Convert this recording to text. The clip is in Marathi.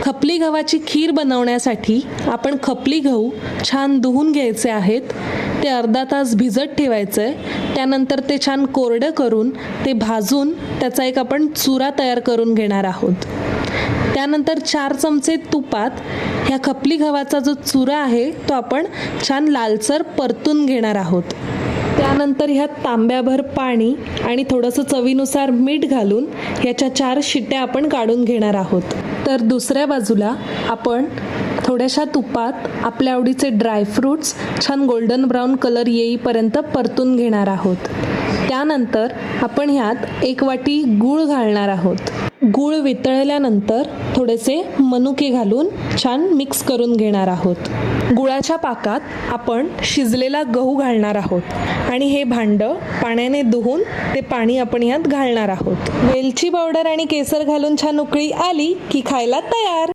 खपली गव्हाची खीर बनवण्यासाठी आपण खपली गहू छान धुवून घ्यायचे आहेत. ते अर्धा तास भिजत ठेवायचं आहे. त्यानंतर ते छान कोरडं करून ते भाजून त्याचा एक आपण चुरा तयार करून घेणार आहोत. त्यानंतर 4 चमचे तुपात ह्या खपली गव्हाचा जो चुरा आहे तो आपण छान लालसर परतून घेणार आहोत. त्यानंतर ह्यात तांब्याभर पाणी आणि थोडंसं चवीनुसार मीठ घालून ह्याच्या 4 शिट्ट्या आपण काढून घेणार आहोत. तर दुसऱ्या बाजूला आपण थोड्याशा तुपात आपल्या आवडीचे ड्रायफ्रूट्स छान गोल्डन ब्राऊन कलर येईपर्यंत परतून घेणार आहोत. त्यानंतर आपण ह्यात 1 वाटी गूळ घालणार आहोत. गूळ वितळल्यानंतर थोडेसे मनुके घालून छान मिक्स करून घेणार आहोत. गुळाच्या पाकात आपण शिजलेला गहू घालणार आहोत आणि हे भांडं पाण्याने धुवून ते पाणी आपण यात घालणार आहोत. वेलची पावडर आणि केसर घालून छान उकळी आली की खायला तयार.